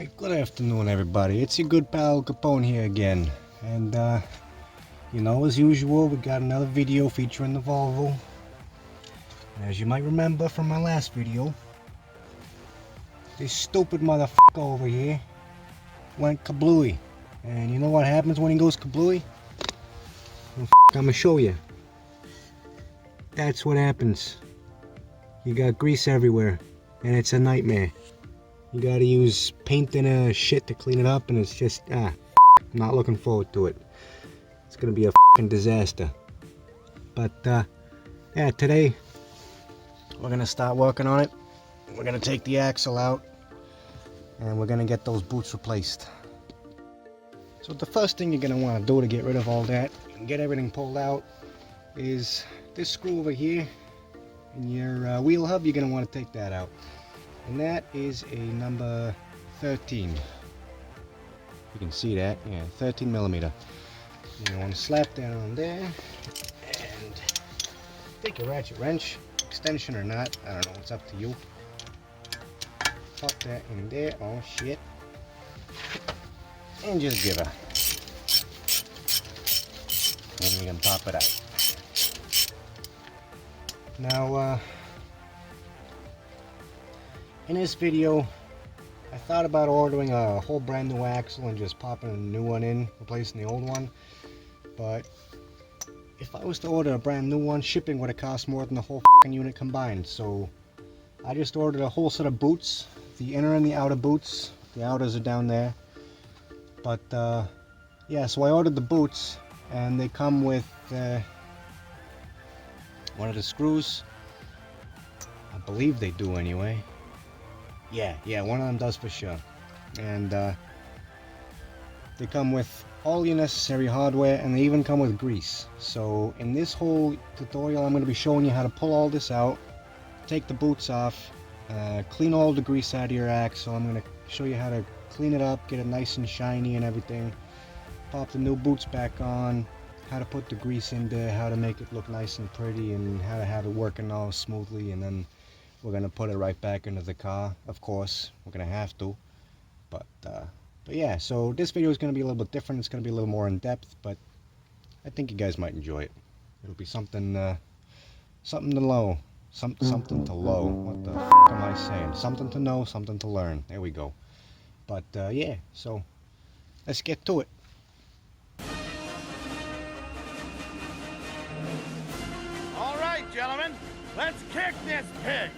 Hey, good afternoon, everybody. It's your good pal Capone here again, and as usual, we got another video featuring the Volvo. As you might remember from my last video, this stupid motherfucker over here went kablooey, and you know what happens when he goes kablooey? Well, I'm gonna show you. That's what happens. You got grease everywhere, and it's a nightmare. You gotta use paint and shit to clean it up, and it's just, I'm not looking forward to it. It's gonna be a fucking disaster. But, yeah, today, we're gonna start working on it. We're gonna take the axle out, and we're gonna get those boots replaced. So the first thing you're gonna wanna do to get rid of all that, and get everything pulled out, is this screw over here. In your wheel hub, you're gonna wanna take that out. And that is a number 13. You can see that, yeah, 13 millimeter. You want to slap that on there and take a ratchet wrench, extension or not, I don't know, it's up to you. Pop that in there, oh shit, and just give her. And you can pop it out. Now, in this video, I thought about ordering a whole brand new axle and just popping a new one in, replacing the old one. But if I was to order a brand new one, shipping would have cost more than the whole fucking unit combined. So I just ordered a whole set of boots, the inner and the outer boots. The outers are down there. But yeah, so I ordered the boots, and they come with one of the screws. I believe they do anyway. Yeah, one of them does for sure. And they come with all your necessary hardware, and they even come with grease. So in this whole tutorial, I'm going to be showing you how to pull all this out, take the boots off, clean all the grease out of your axle. I'm going to show you how to clean it up, get it nice and shiny and everything, pop the new boots back on, how to put the grease in there, how to make it look nice and pretty, and how to have it working all smoothly. And then we're going to put it right back into the car. Of course, we're going to have to. But yeah, so this video is going to be a little bit different. It's going to be a little more in depth, but I think you guys might enjoy it. It'll be something to know. Something to low. What the f am I saying? Something to know, something to learn. There we go. But yeah, so let's get to it. All right, gentlemen, let's kick this pig.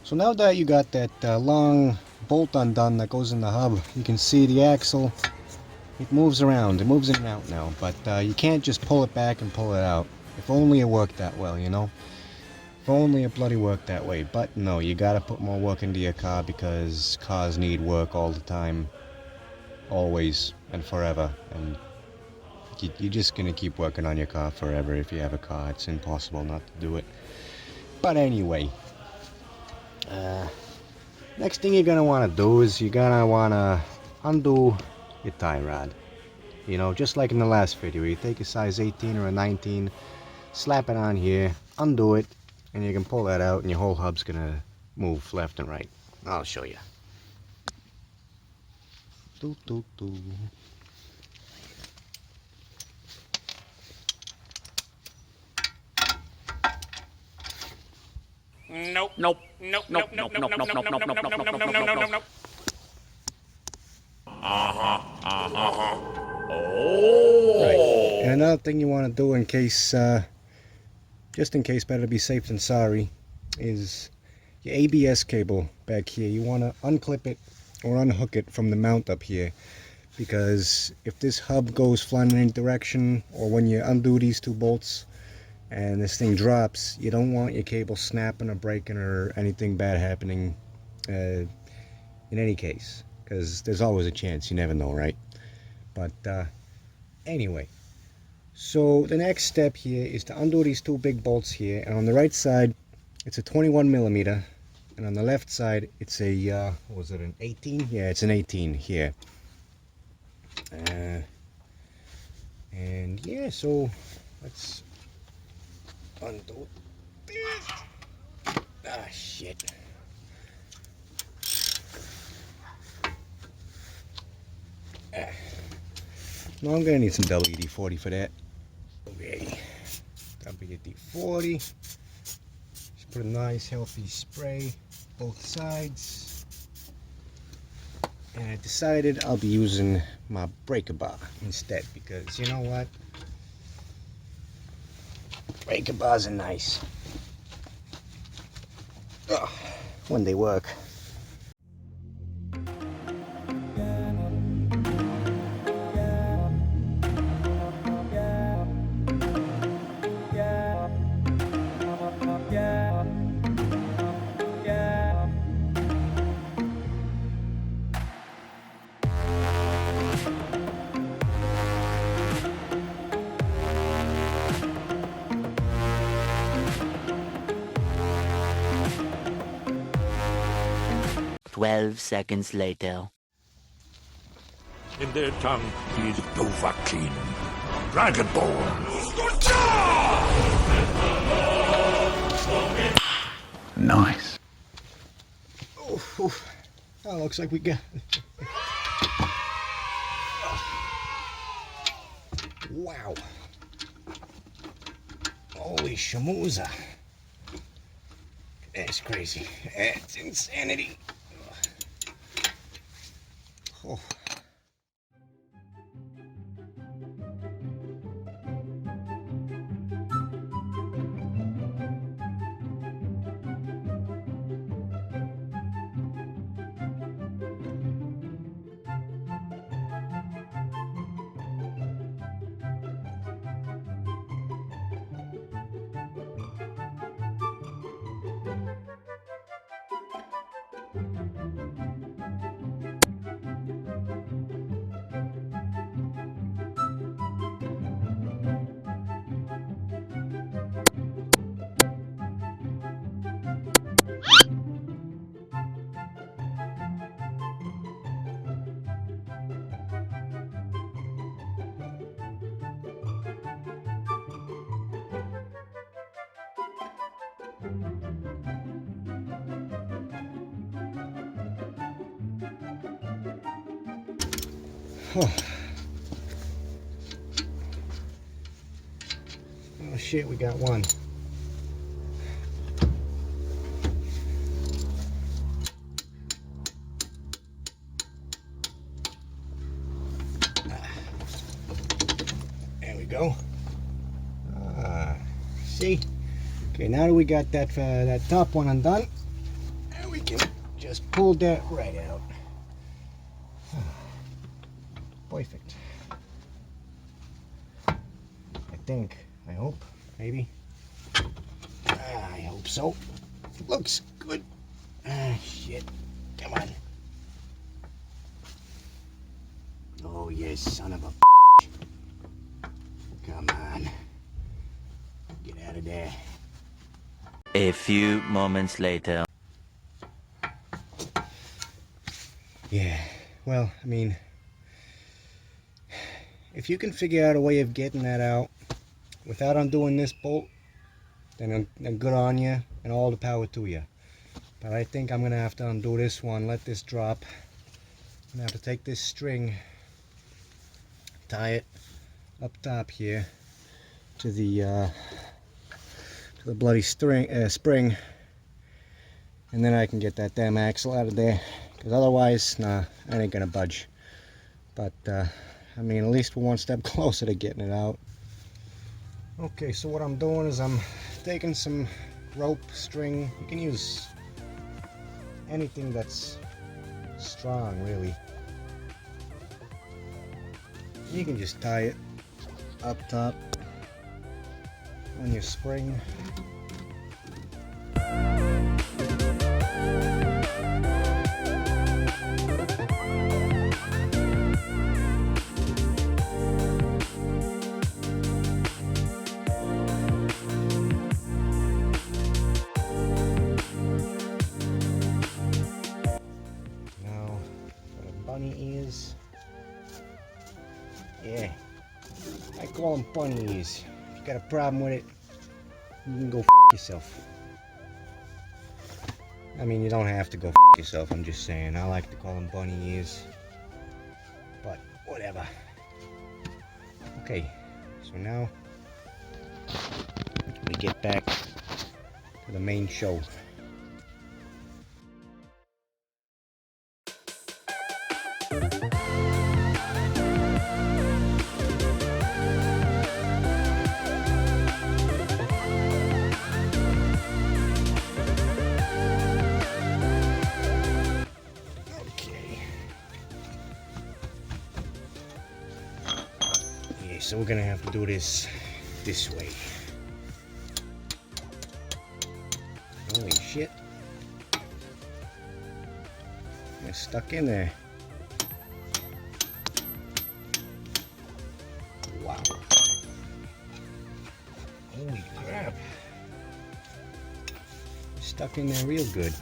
So now that you got that long bolt undone that goes in the hub, you can see the axle, it moves around, it moves in and out now, but you can't just pull it back and pull it out. If only it worked that well, you know? If only it bloody worked that way. But no, you gotta put more work into your car, because cars need work all the time, always and forever, and you're just gonna keep working on your car forever if you have a car. It's impossible not to do it. But anyway, next thing you're gonna want to do is you're gonna want to undo your tie rod. You know, just like in the last video, you take a size 18 or a 19, slap it on here, undo it, and you can pull that out, and your whole hub's gonna move left and right. I'll show you. Doo, doo, doo. Nope. Nope. Nope. Nope. Nope. Nope. Nope. Nope. Nope. Nope. Nope. Nope. Nope. Nope. Nope. Oh. Right. And another thing you want to do in case, just in case, better to be safe than sorry, is your ABS cable back here. You want to unclip it or unhook it from the mount up here, because if this hub goes flying in any direction, or when you undo these two bolts and this thing drops, you don't want your cable snapping or breaking or anything bad happening in any case, because there's always a chance, you never know, right? But anyway, so the next step here is to undo these two big bolts here, and on the right side it's a 21 millimeter, and on the left side it's a what was it, an 18? Yeah, it's an 18 here. And yeah, so let's undo it. Ah, shit. No, I'm gonna need some WD-40 for that. Okay, WD-40. Just put a nice healthy spray both sides. And I decided I'll be using my breaker bar instead because you know what? Breaker bars are nice. Ugh, when they work. Seconds later. In their tongue, he is Dovahkiin, Dragonborn. Nice. Oof, oof. Oh, looks like we got. Wow. Holy shamuza. That's crazy. That's insanity. Oh. Oh. Oh shit, we got one. There we go. See? Okay, now that we got that that top one undone, we can just pull that right out. Perfect. I think. I hope. Maybe. I hope so. Looks good. Ah, shit. Come on. Oh, yes, son of a bitch. Come on. Get out of there. A few moments later. Yeah, well, I mean, if you can figure out a way of getting that out without undoing this bolt, then good on you and all the power to you. But I think I'm gonna have to undo this one, let this drop. I'm gonna have to take this string, tie it up top here to the bloody spring, and then I can get that damn axle out of there. Because otherwise, nah, I ain't gonna budge. But I mean, at least we're one step closer to getting it out. Okay, so what I'm doing is I'm taking some rope, string. You can use anything that's strong, really. You can just tie it up top on your spring. Yeah, I call them bunny ears. If you got a problem with it, you can go f yourself. I mean, you don't have to go f yourself, I'm just saying. I like to call them bunny ears. But, whatever. Okay, so now we get back to the main show. So we're gonna have to do this way. Holy shit. It's stuck in there. Wow. Holy crap. It's stuck in there real good.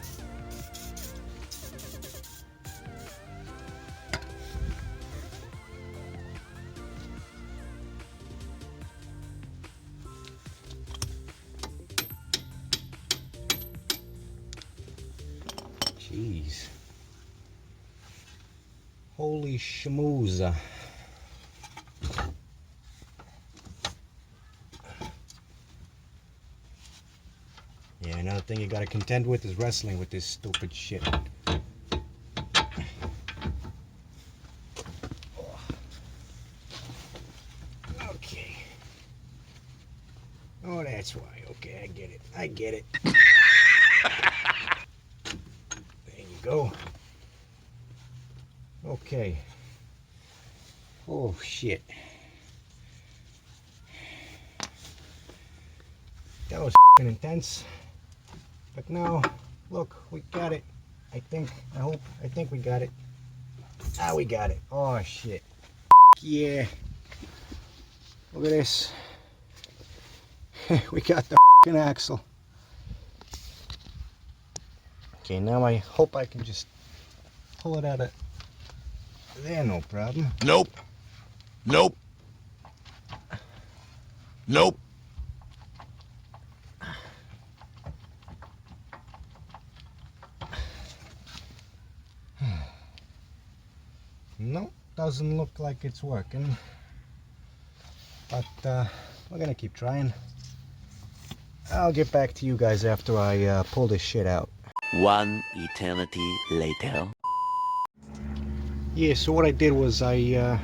Jeez. Holy schmooza. Yeah, another thing you gotta contend with is wrestling with this stupid shit. Okay. Oh, that's why. Okay, I get it. I get it. Go. Okay. Oh shit. That was intense. But now, look, we got it. I think we got it. Ah, we got it. Oh shit. Yeah. Look at this. We got the axle. Okay, now I hope I can just pull it out of there, no problem. Nope. Nope. Nope. Nope, doesn't look like it's working. But we're gonna keep trying. I'll get back to you guys after I pull this shit out. One eternity later. Yeah, so what I did was I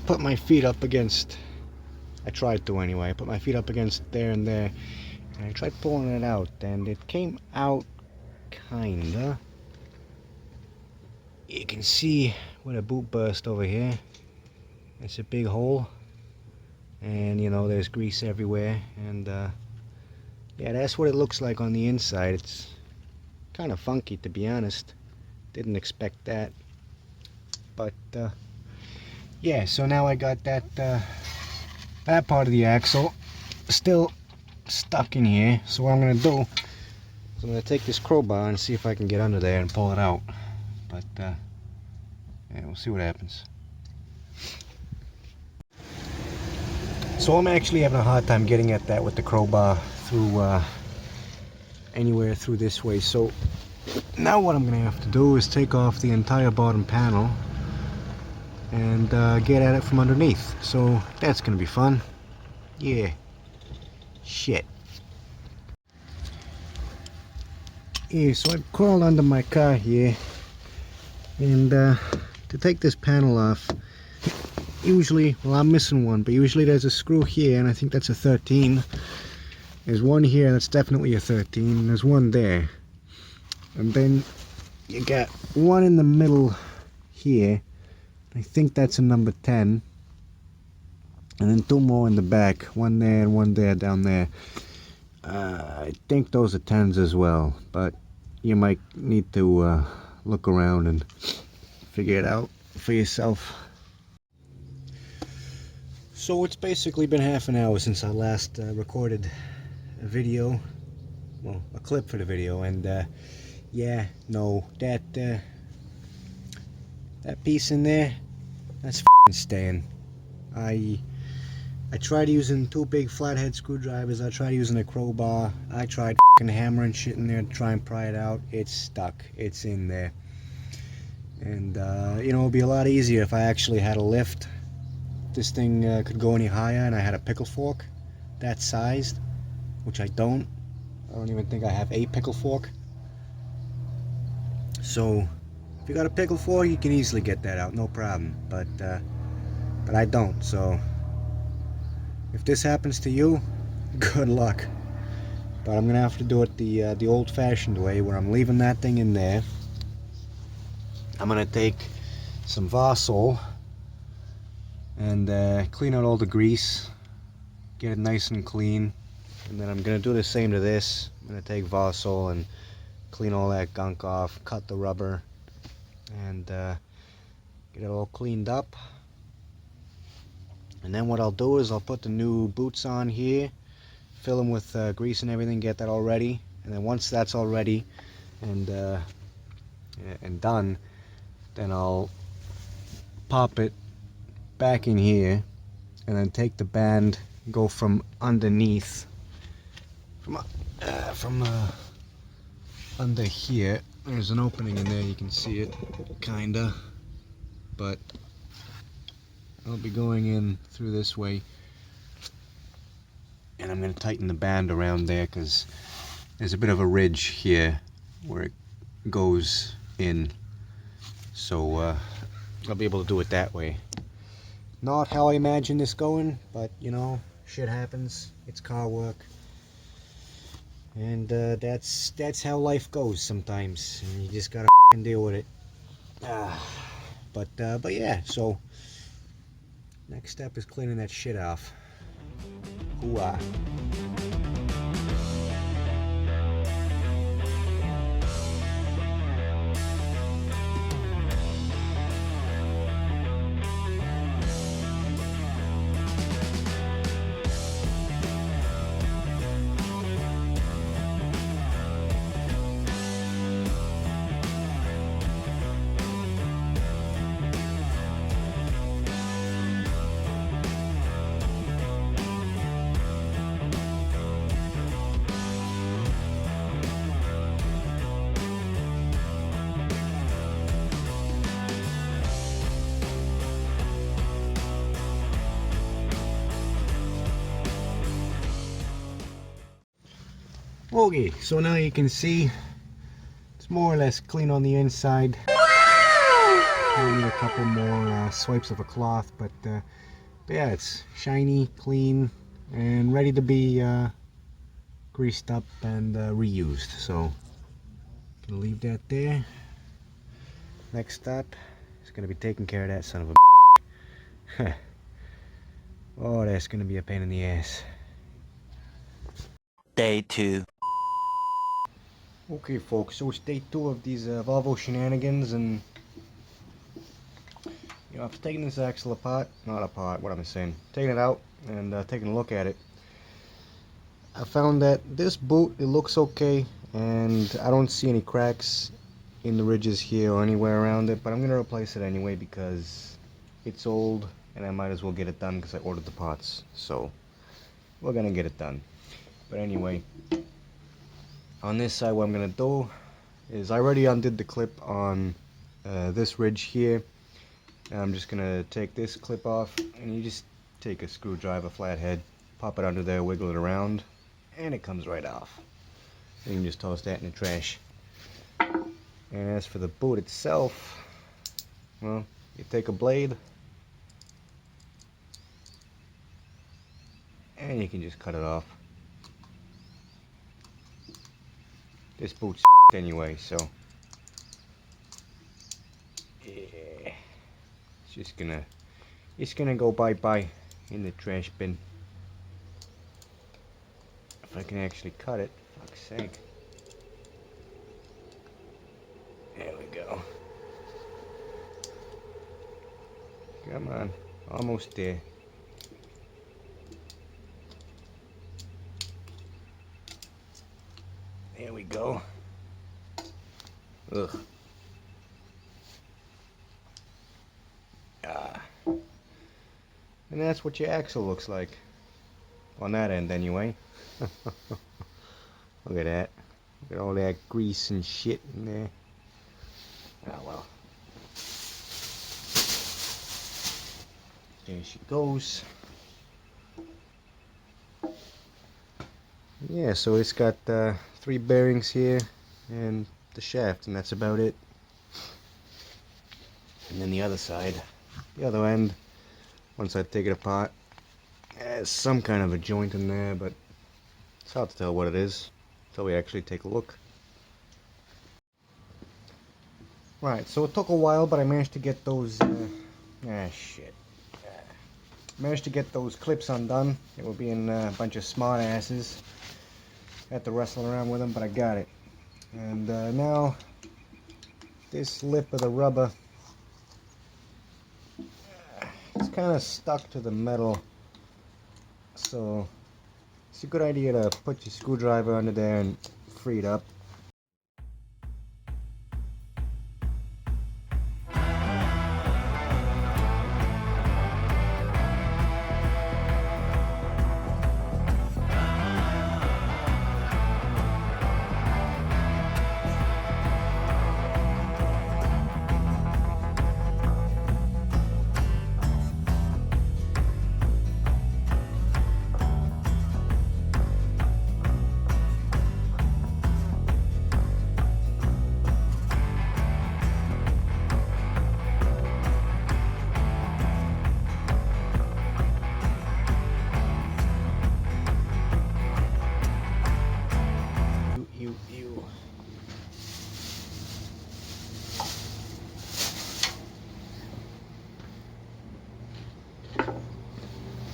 put my feet up against, I tried to anyway, I put my feet up against there and there, and I tried pulling it out, and it came out kinda. You can see where the boot burst over here. It's a big hole, and you know there's grease everywhere, and yeah, that's what it looks like on the inside. It's kind of funky, to be honest. Didn't expect that, but yeah, so now I got that that part of the axle still stuck in here. So what I'm gonna do is I'm gonna take this crowbar and see if I can get under there and pull it out, but yeah, we'll see what happens. So I'm actually having a hard time getting at that with the crowbar through anywhere through this way. So now what I'm gonna have to do is take off the entire bottom panel and get at it from underneath. So that's gonna be fun. Yeah. Shit. Yeah, so I crawled under my car here, and to take this panel off, usually, well, I'm missing one, but usually there's a screw here, and I think that's a 13. There's one here that's definitely a 13, and there's one there. And then you got one in the middle here. I think that's a number 10. And then two more in the back, one there and one there down there. I think those are 10s as well, but you might need to look around and figure it out for yourself. So it's basically been half an hour since I last recorded a video, well, a clip for the video, and yeah, no, that piece in there, that's f***ing staying. I tried using two big flathead screwdrivers, I tried using a crowbar, I tried f***ing hammering shit in there to try and pry it out. It's stuck, it's in there. And you know, it'd be a lot easier if I actually had a lift this thing could go any higher and I had a pickle fork that sized, which I don't. I don't even think I have a pickle fork. So if you got a pickle fork, you can easily get that out, no problem. But I don't. So if this happens to you, good luck. But I'm gonna have to do it the old-fashioned way, where I'm leaving that thing in there. I'm gonna take some Varsol and clean out all the grease, get it nice and clean, and then I'm gonna do the same to this. I'm gonna take Varsol and clean all that gunk off, cut the rubber, and get it all cleaned up. And then what I'll do is I'll put the new boots on here, fill them with grease and everything, get that all ready, and then once that's all ready and done, then I'll pop it back in here and then take the band, go from underneath, from under here. There's an opening in there, you can see it kinda, but I'll be going in through this way, and I'm going to tighten the band around there because there's a bit of a ridge here where it goes in, so I'll be able to do it that way. Not how I imagine this going, but you know, shit happens. It's car work, and that's how life goes sometimes, and you just gotta deal with it. But yeah, so next step is cleaning that shit off. Hoo-ah. Okay, so now you can see it's more or less clean on the inside. Maybe a couple more swipes of a cloth, but yeah, it's shiny, clean, and ready to be greased up and reused. So gonna leave that there. Next step is gonna be taking care of that son of a oh, that's gonna be a pain in the ass. Day 2. Okay folks, so it's day 2 of these Volvo shenanigans, and you know, after taking this axle apart, not apart, what am I saying, taking it out and taking a look at it, I found that this boot, it looks okay, and I don't see any cracks in the ridges here or anywhere around it, but I'm going to replace it anyway because it's old and I might as well get it done because I ordered the parts, so we're going to get it done. But anyway, on this side, what I'm going to do is I already undid the clip on this ridge here. And I'm just going to take this clip off, and you just take a screwdriver flathead, pop it under there, wiggle it around, and it comes right off. And you can just toss that in the trash. And as for the boot itself, well, you take a blade and you can just cut it off. This boot's anyway, so yeah, it's gonna go bye-bye in the trash bin. If I can actually cut it, fuck's sake. There we go. Come on, almost there. There we go. Ugh. Ah. And that's what your axle looks like. On that end, anyway. Look at that. Look at all that grease and shit in there. Oh well. There she goes. Yeah, so it's got 3 bearings here and the shaft, and that's about it. And then the other side, the other end, once I take it apart, has some kind of a joint in there, but it's hard to tell what it is until we actually take a look. Right, so it took a while, but I managed to get those, managed to get those clips undone. They were being a bunch of smart asses. Had to wrestle around with them, but I got it. And now, this lip of the rubber, it's kind of stuck to the metal. So, it's a good idea to put your screwdriver under there and free it up.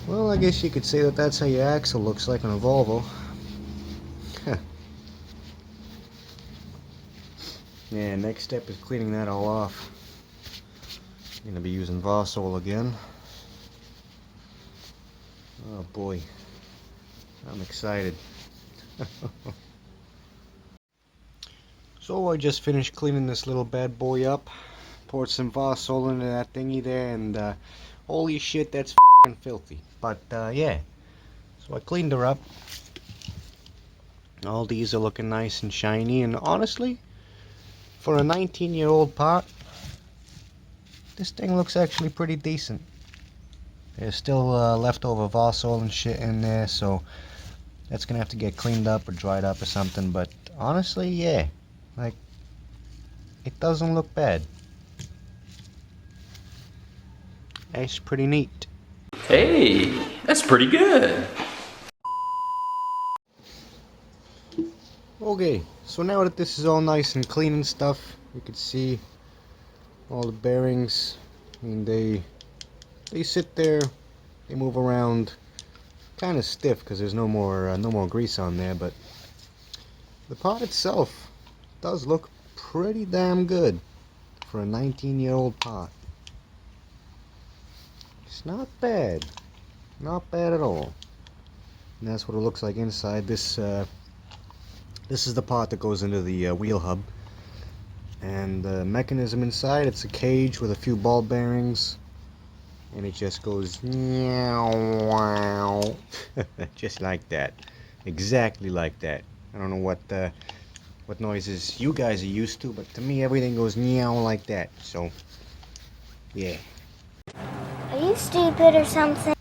Well, I guess you could say that that's how your axle looks like on a Volvo. Yeah, next step is cleaning that all off. I'm gonna be using Varsol again. Oh boy, I'm excited. So I just finished cleaning this little bad boy up. Poured some Varsol into that thingy there, and holy shit, that's f***ing filthy. But yeah, so I cleaned her up. All these are looking nice and shiny, and honestly, for a 19-year-old part, this thing looks actually pretty decent. There's still leftover Varsol and shit in there, so that's gonna have to get cleaned up or dried up or something. But honestly, yeah, like, it doesn't look bad. It's pretty neat. Hey, that's pretty good. Okay, so now that this is all nice and clean and stuff, you can see all the bearings. I mean, they sit there, they move around, kind of stiff because there's no more grease on there. But the part itself does look pretty damn good for a 19-year-old part. It's not bad, not bad at all. And that's what it looks like inside. This is the part that goes into the wheel hub. And the mechanism inside, it's a cage with a few ball bearings. And it just goes meow, just like that. Exactly like that. I don't know what noises you guys are used to, but to me everything goes meow like that. So, yeah. Are you stupid or something?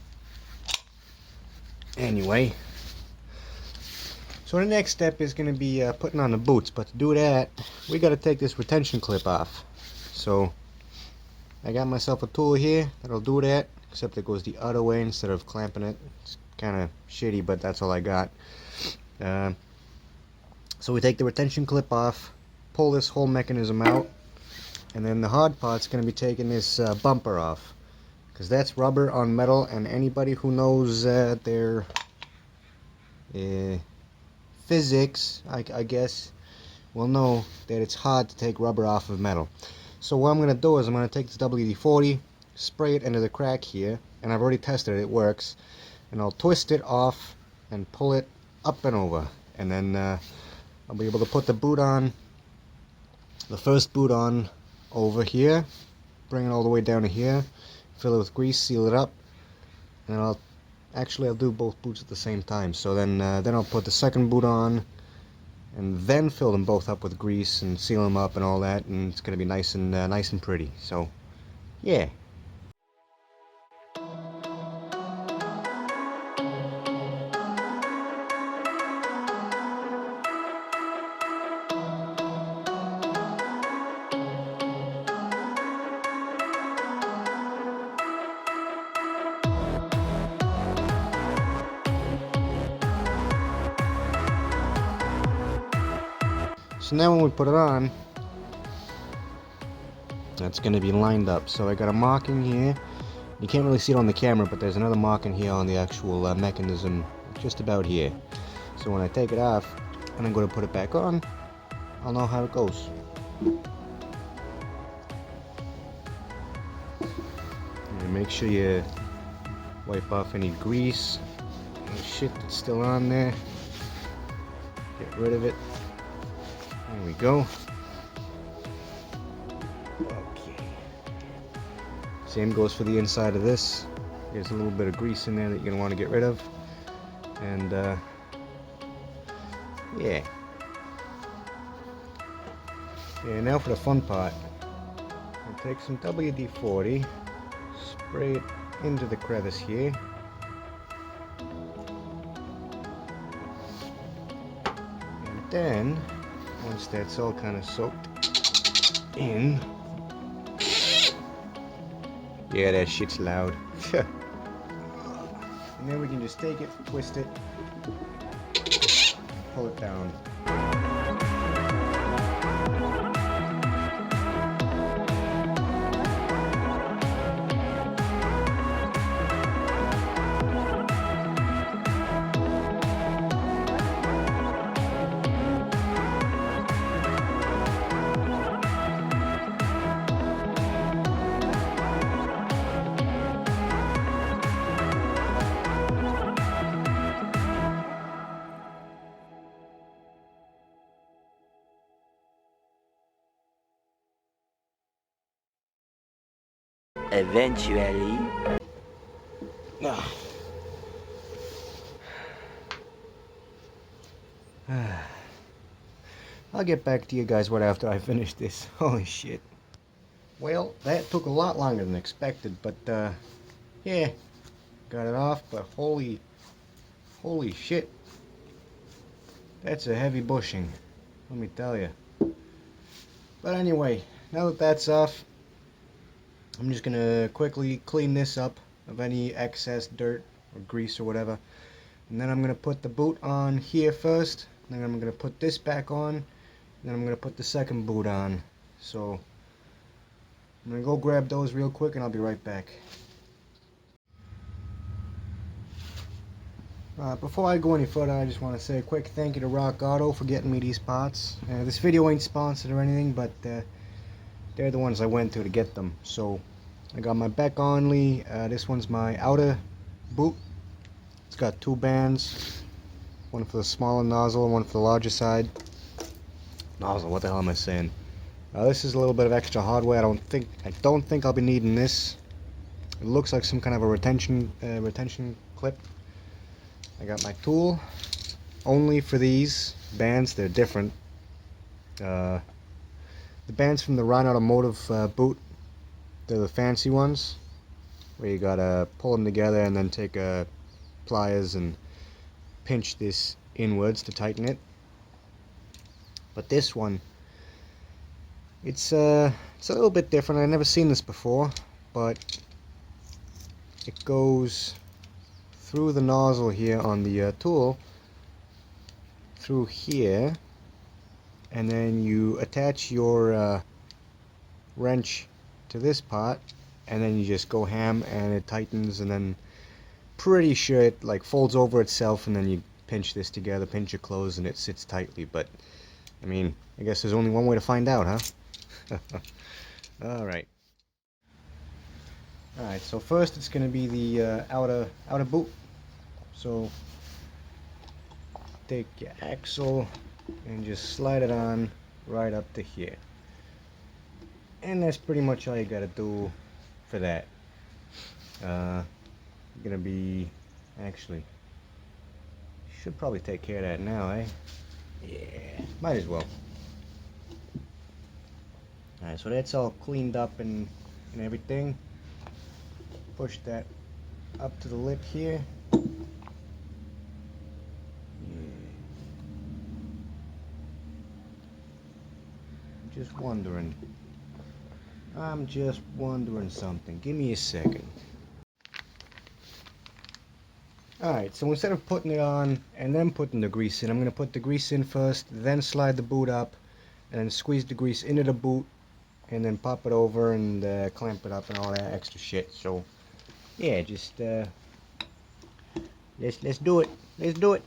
Anyway. So the next step is going to be putting on the boots, but to do that, we got to take this retention clip off. So I got myself a tool here that'll do that, except it goes the other way instead of clamping it. It's kind of shitty, but that's all I got. So we take the retention clip off, pull this whole mechanism out, and then the hard part's going to be taking this bumper off, because that's rubber on metal, and anybody who knows their physics, I guess, will know that it's hard to take rubber off of metal. So what I'm going to do is I'm going to take this WD-40, spray it into the crack here, and I've already tested it, it works, and I'll twist it off and pull it up and over, and then I'll be able to put the boot on, the first boot on over here, bring it all the way down to here, fill it with grease, seal it up, and I'll do both boots at the same time. So then I'll put the second boot on, and then fill them both up with grease and seal them up and all that, and it's gonna be nice and pretty. So, yeah. So now when we put it on, that's going to be lined up. So I got a marking here. You can't really see it on the camera, but there's another marking here on the actual mechanism, just about here. So when I take it off and I'm going to put it back on, I'll know how it goes. And make sure you wipe off any grease, any shit that's still on there. Get rid of it. There we go. Okay. Same goes for the inside of this. There's a little bit of grease in there that you're going to want to get rid of. And yeah. Yeah, now for the fun part. I'll take some WD-40, spray it into the crevice here. And then, once that's all kind of soaked in, yeah, that shit's loud. And then we can just take it, twist it, pull it down. Eventually. I'll get back to you guys right after I finish this. Holy shit. Well, that took a lot longer than expected, but yeah, got it off, but holy shit. That's a heavy bushing, let me tell you. But anyway, now that that's off, I'm just gonna quickly clean this up of any excess dirt or grease or whatever. And then I'm gonna put the boot on here first. Then I'm gonna put this back on. And then I'm gonna put the second boot on. So I'm gonna go grab those real quick and I'll be right back. Before I go any further, I just want to say a quick thank you to Rock Auto for getting me these parts. This video ain't sponsored or anything, but they're the ones I went to get them. So I got my Beck Only. This one's my outer boot. It's got two bands, one for the smaller nozzle and one for the larger side. Nozzle, what the hell am I saying? This is a little bit of extra hardware. I don't think I'll be needing this. It looks like some kind of a retention clip. I got my tool only for these bands. They're different. The bands from the Rhine Automotive boot, they're the fancy ones where you gotta pull them together and then take pliers and pinch this inwards to tighten it. But this one, it's a little bit different. I've never seen this before, but it goes through the nozzle here on the tool, through here, and then you attach your wrench to this part, and then you just go ham and it tightens, and then pretty sure it like folds over itself, and then you pinch this together, pinch it closed, and it sits tightly. But I mean, I guess there's only one way to find out, huh? Alright, so first it's going to be the outer boot. So take your axle and just slide it on right up to here, and that's pretty much all you got to do for that. You're gonna be, actually, should probably take care of that now, eh? Yeah, might as well. Alright, so that's all cleaned up and everything. Push that up to the lip here. I'm just wondering something. Give me a second. Alright, so instead of putting it on and then putting the grease in, I'm going to put the grease in first, then slide the boot up, and then squeeze the grease into the boot, and then pop it over and clamp it up and all that extra shit. So yeah, just let's do it. Let's do it.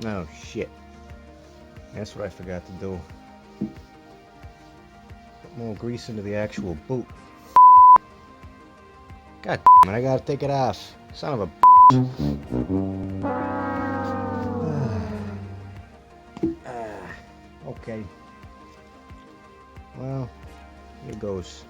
Oh shit. That's what I forgot to do. Put more grease into the actual boot. God damn it, I gotta take it off. Son of a okay. Well, here goes.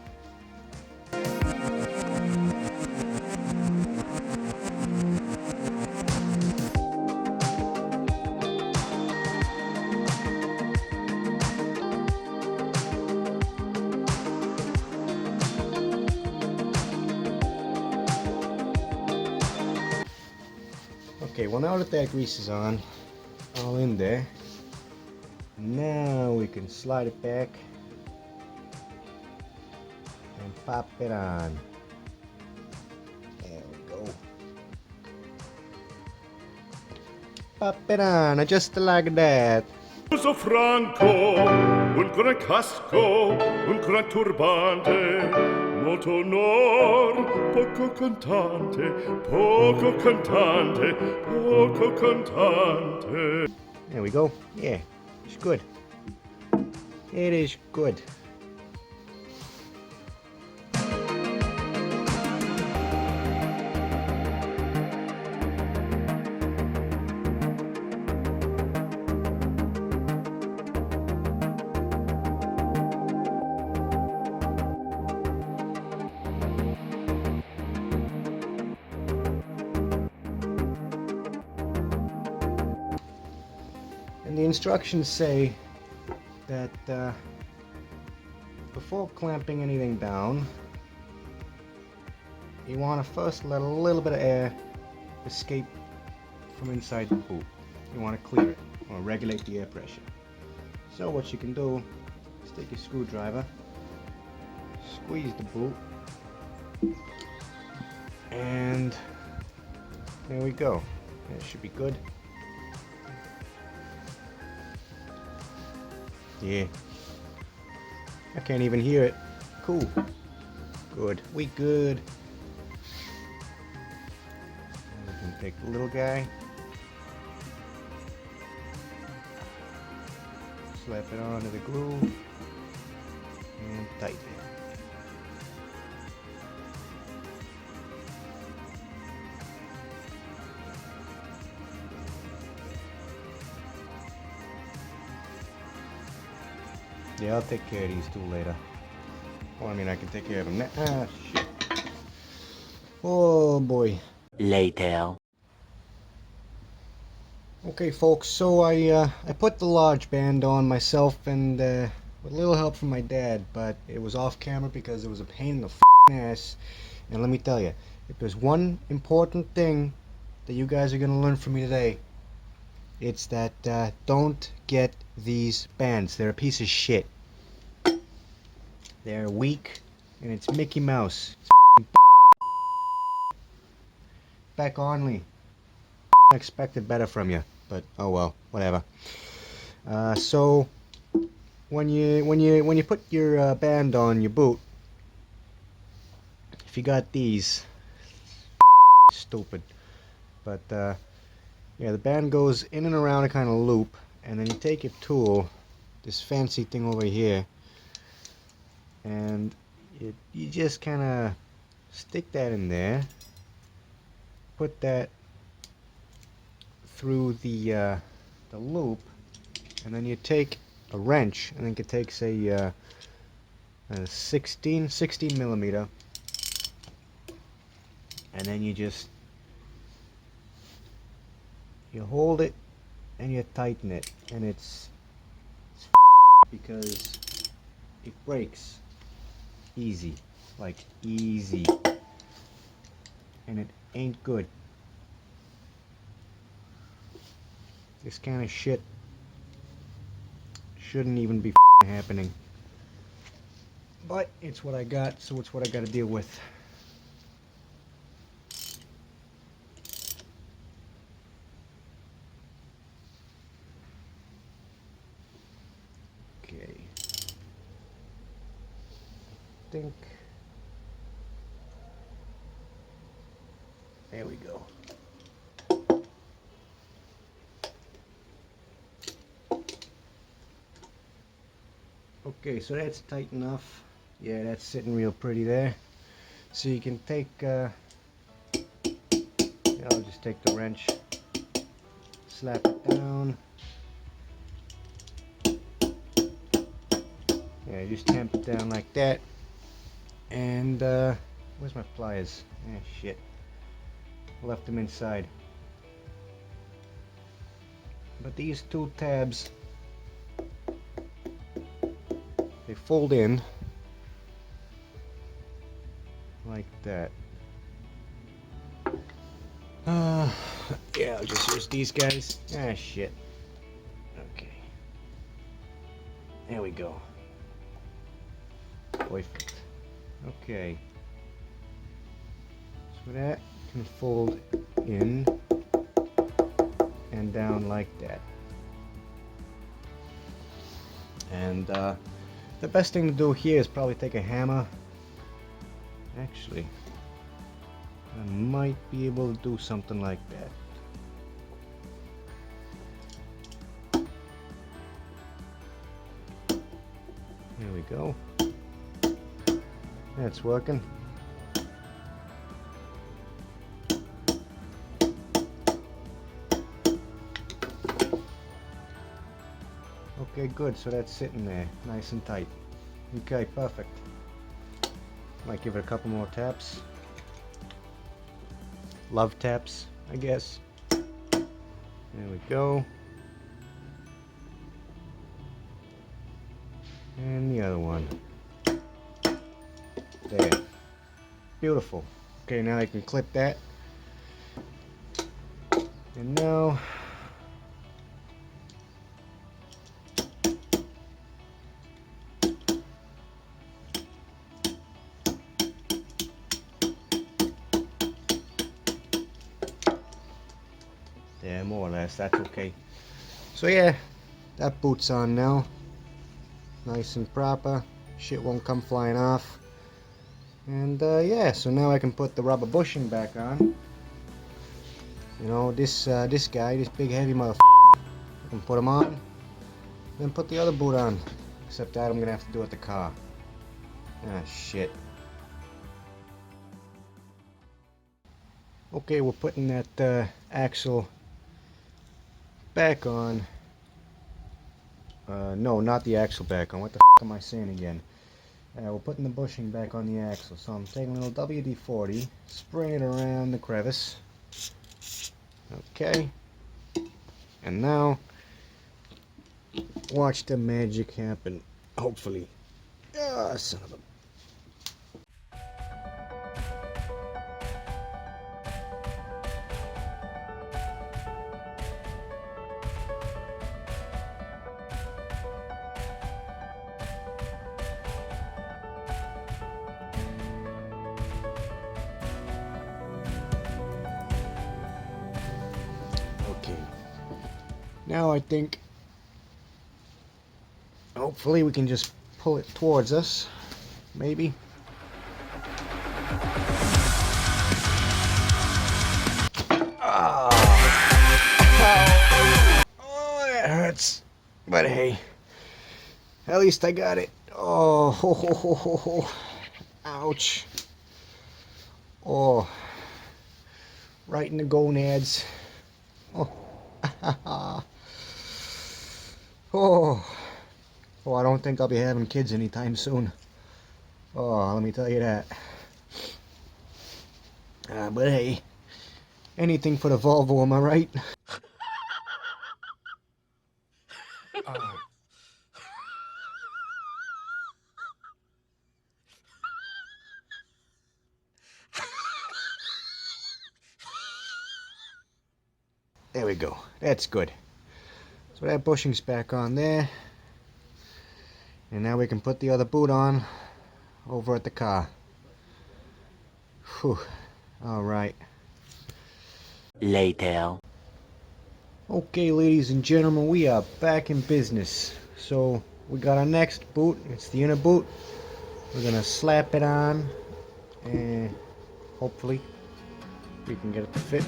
Okay, well now that that grease is on, all in there, now we can slide it back and pop it on. There we go. Pop it on, just like that. Uso franco, un gran casco, un gran turbante, molto onor, poco cantante, poco cantante, poco cantante. There we go. Yeah, it's good. It is good. And the instructions say that before clamping anything down, you want to first let a little bit of air escape from inside the boot. You want to clear it, or regulate the air pressure. So what you can do is take a screwdriver, squeeze the boot, and there we go. That should be good. Yeah. I can't even hear it. Cool. Good. We good. And we can take the little guy. Slap it onto the groove. And tighten it. Yeah, I'll take care of these two later. Well, I mean, I can take care of them now. Ah, shit. Oh, boy. Later. Okay, folks, so I put the large band on myself and with a little help from my dad, but it was off camera because it was a pain in the ass. And let me tell you, if there's one important thing that you guys are going to learn from me today, it's that don't get these bands. They're a piece of shit. They're weak, and it's Mickey Mouse. It's Beck Only. Expected better from you, but oh well, whatever. So when you put your band on your boot, if you got these, stupid, but yeah, the band goes in and around a kind of loop, and then you take your tool, this fancy thing over here, and you just kind of stick that in there, put that through the loop, and then you take a wrench, and then you can take, say, a 16 millimeter, and then you hold it and you tighten it, and it's because it breaks easy, like easy, and it ain't good. This kind of shit shouldn't even be happening, but it's what I got, so it's what I got to deal with. Okay, I think there we go. Okay, so that's tight enough. Yeah, that's sitting real pretty there. So you can take, I'll just take the wrench, slap it down. Yeah, just tamp it down like that. And, where's my pliers? Ah, shit. Left them inside. But these two tabs, they fold in like that. Yeah, I'll just use these guys. Ah, shit. Okay. There we go. Perfect. Okay. So that can fold in and down like that. And the best thing to do here is probably take a hammer. Actually, I might be able to do something like that. There we go. That's working. Okay, good. So that's sitting there, nice and tight. Okay, perfect. Might give it a couple more taps. Love taps, I guess. There we go. And the other one. There. Beautiful. Okay, now I can clip that. And now yeah, more or less, that's okay. So yeah, that boot's on now. Nice and proper. Shit won't come flying off. And yeah, so now I can put the rubber bushing back on. You know, this guy, this big heavy motherfucker, I can put him on. Then put the other boot on. Except that I'm gonna have to do it the car. Ah, shit. Okay, we're putting that axle back on. No, not the axle back on. What the f am I saying again? We're putting the bushing back on the axle. So I'm taking a little WD-40, spraying it around the crevice. Okay. And now, watch the magic happen. Hopefully. Ah, son of a... Okay. Now I think hopefully we can just pull it towards us. Maybe. Oh, that hurts. But hey, at least I got it. Oh, Ouch. Oh, right in the gonads. Oh, oh, oh, I don't think I'll be having kids anytime soon. Oh, let me tell you that. But hey, anything for the Volvo, am I right? There we go. That's good. So that bushing's back on there. And now we can put the other boot on over at the car. Whew. Alright. Later. Okay, ladies and gentlemen, we are back in business. So we got our next boot. It's the inner boot. We're gonna slap it on and hopefully we can get it to fit.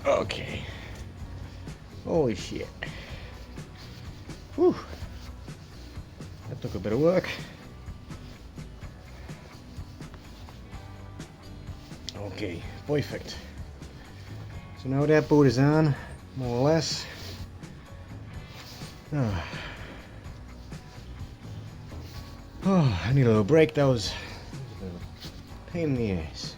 Okay. Holy shit. Whew. That took a bit of work. Okay, perfect. So now that boot is on, more or less. Oh, I need a little break. That was a pain in the ass.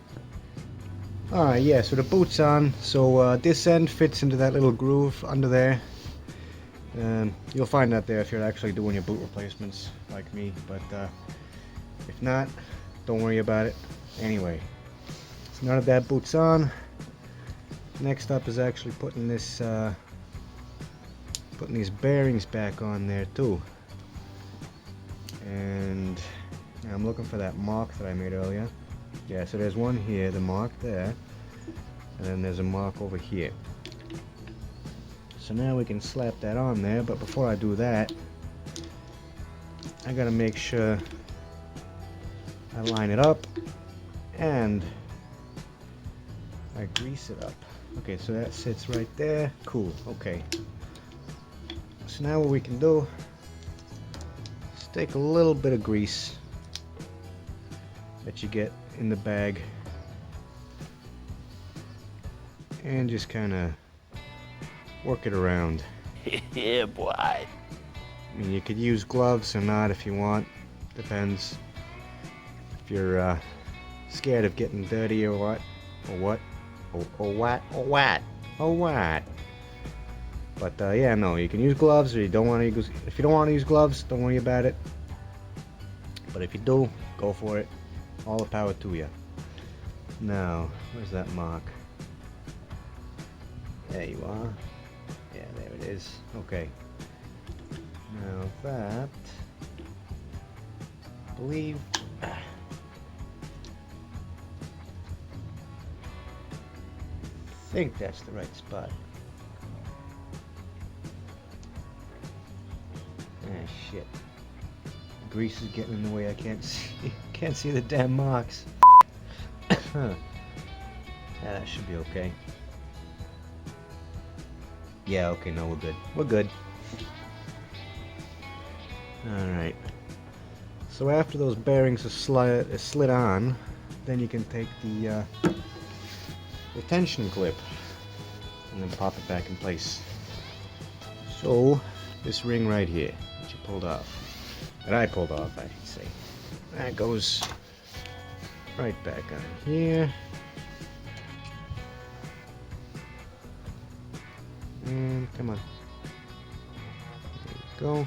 Alright, yeah, so the boot's on. So this end fits into that little groove under there. You'll find that there if you're actually doing your boot replacements like me, but if not, don't worry about it. Anyway, so now that that boot's on, next up is actually putting this putting these bearings back on there too. And I'm looking for that mark that I made earlier. Yeah, so there's one here, the mark there, and then there's a mark over here. So now we can slap that on there, but before I do that, I gotta make sure I line it up and I grease it up. Okay, so that sits right there. Cool, okay. So now what we can do is take a little bit of grease that you get in the bag and just kind of work it around. Yeah, boy. I mean, you could use gloves or not if you want, depends if you're scared of getting dirty or what, but yeah, no, you can use gloves, or you don't want to use. If you don't want to use gloves, don't worry about it, but if you do, go for it. All the power to you. Now, where's that mark? There you are. Yeah, there it is. Okay. Now that, I believe, I think that's the right spot. Ah, shit. Grease is getting in the way. I can't see the damn marks. Yeah, that should be okay. Yeah, okay, no, we're good. We're good. Alright. So after those bearings are slid on, then you can take the tension clip and then pop it back in place. So, this ring right here that you pulled off, that I pulled off, I should say, that goes right back on here. And come on. There you go.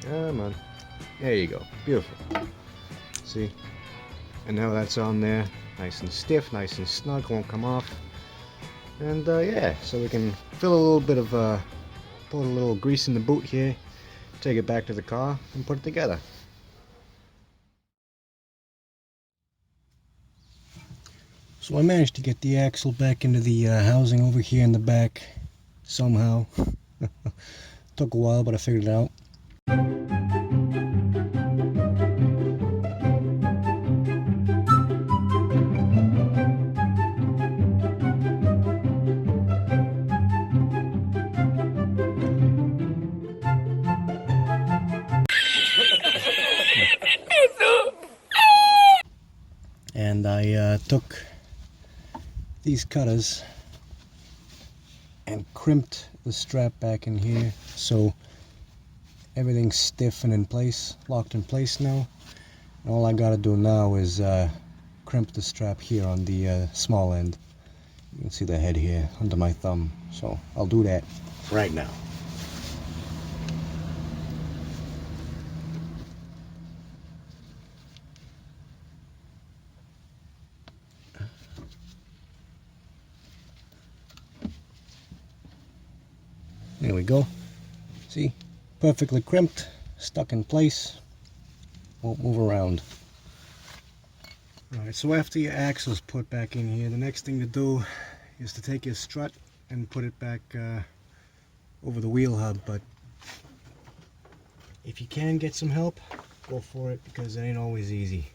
Come on. There you go. Beautiful. See? And now that's on there. Nice and stiff, nice and snug, won't come off. And yeah, so we can fill a little bit of, put a little grease in the boot here, take it back to the car, and put it together. So I managed to get the axle back into the housing over here in the back somehow. Took a while, but I figured it out. And I took these cutters and crimped the strap back in here so everything's stiff and in place, locked in place now. And all I gotta do now is crimp the strap here on the small end. You can see the head here under my thumb, so I'll do that right now. There we go. See? Perfectly crimped, stuck in place, won't move around. Alright, so after your axle's put back in here, the next thing to do is to take your strut and put it back over the wheel hub. But if you can get some help, go for it, because it ain't always easy.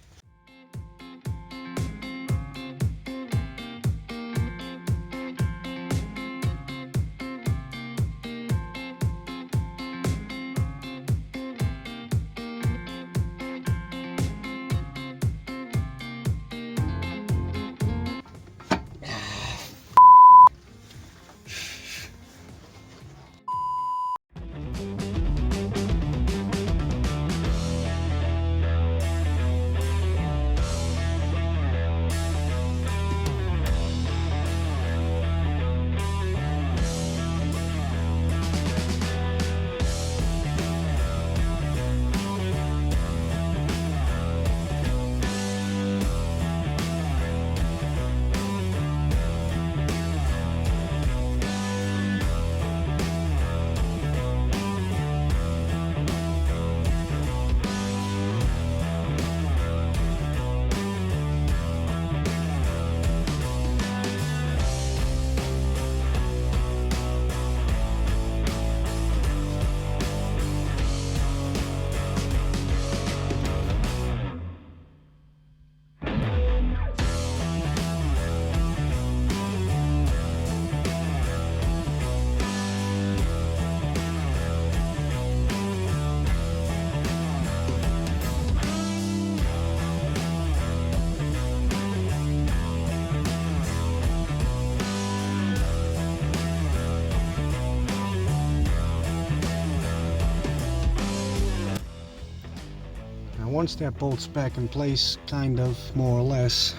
Once that bolt's back in place, kind of, more or less,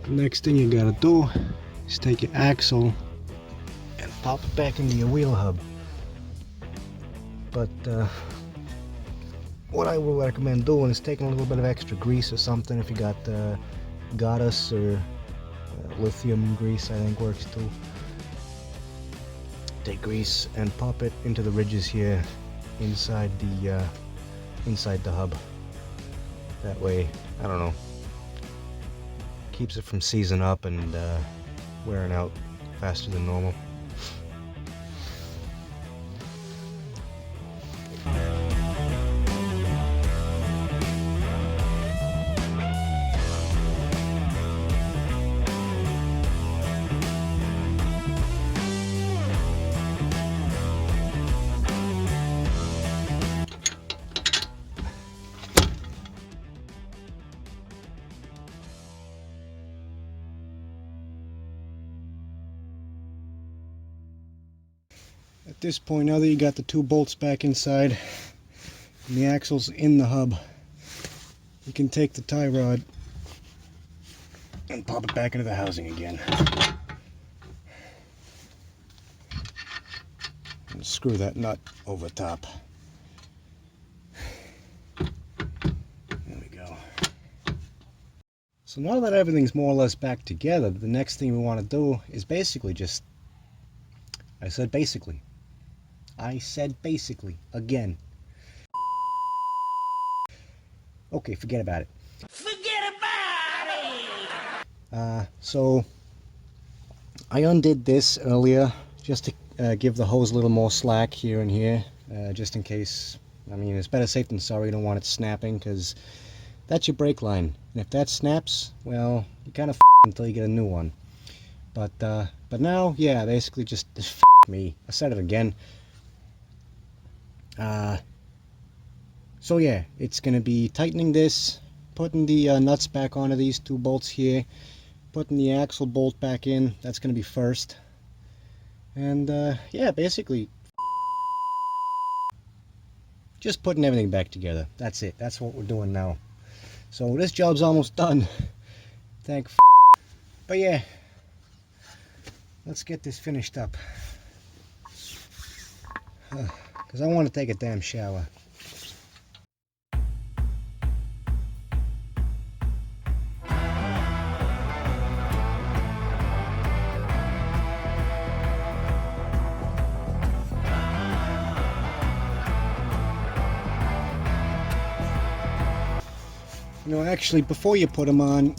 the next thing you gotta do is take your axle and pop it back into your wheel hub. But what I would recommend doing is taking a little bit of extra grease or something. If you got goddess or lithium grease, I think works too. Take grease and pop it into the ridges here inside the hub. That way, I don't know, keeps it from seizing up and wearing out faster than normal. At this point, now that you got the two bolts back inside and the axle's in the hub, you can take the tie rod and pop it back into the housing again. And screw that nut over top. There we go. So now that everything's more or less back together, the next thing we want to do is basically just, I said basically again. Okay, forget about it. Forget about it! So I undid this earlier just to give the hose a little more slack here and here, just in case. I mean, it's better safe than sorry. You don't want it snapping, because that's your brake line, and if that snaps, well, you kind of until you get a new one. But now, yeah, basically just me. I said it again. So yeah, it's gonna be tightening this, putting the nuts back onto these two bolts here, putting the axle bolt back in. That's gonna be first, and yeah, basically just putting everything back together. That's it. That's what we're doing now. So this job's almost done. Thank but yeah, let's get this finished up, because I want to take a damn shower. You know, actually, before you put them on,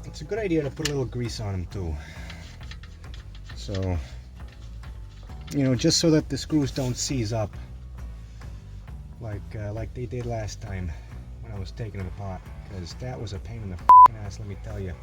it's a good idea to put a little grease on them too. So, you know, just so that the screws don't seize up like they did last time when I was taking it apart, because that was a pain in the ass, let me tell you.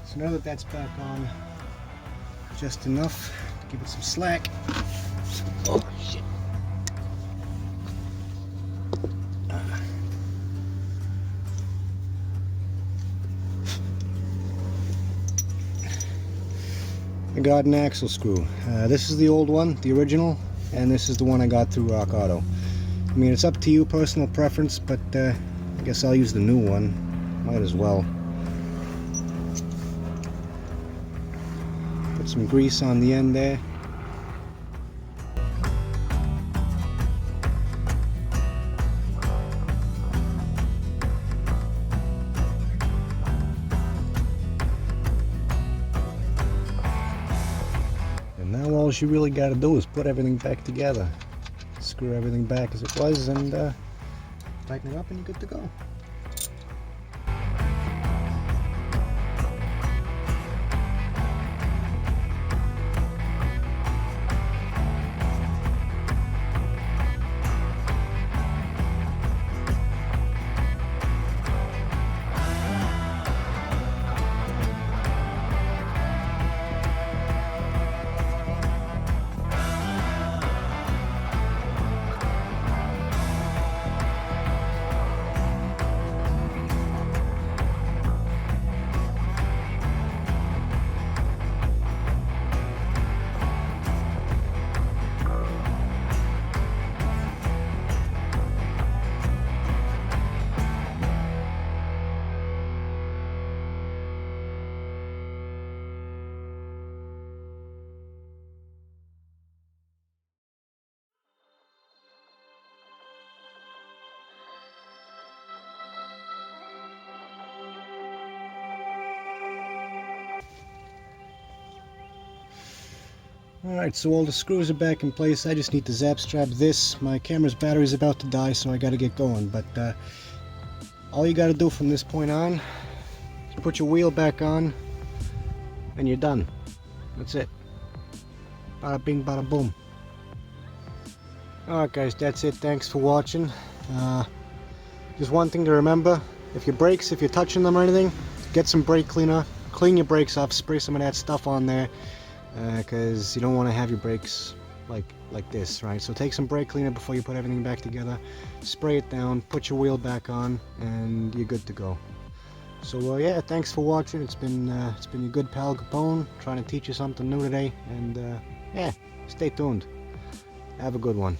So now that that's back on just enough to give it some slack. Oh shit. I got an axle screw. This is the old one, the original, and this is the one I got through Rock Auto. I mean, it's up to you, personal preference, but I guess I'll use the new one. Might as well. Put some grease on the end there. And now all you really got to do is put everything back together. Screw everything back as it was and tighten it up and you're good to go. Alright, so all the screws are back in place. I just need to zap strap this. My camera's battery's about to die, so I gotta get going. But all you gotta do from this point on is put your wheel back on and you're done. That's it. Bada bing, bada boom. Alright guys, that's it. Thanks for watching. Just one thing to remember. If your brakes, if you're touching them or anything, get some brake cleaner. Clean your brakes off, spray some of that stuff on there. Because you don't want to have your brakes like this, right? So take some brake cleaner before you put everything back together, spray it down, put your wheel back on, and you're good to go. So yeah, thanks for watching. It's been your good pal Capone trying to teach you something new today, and yeah, stay tuned. Have a good one.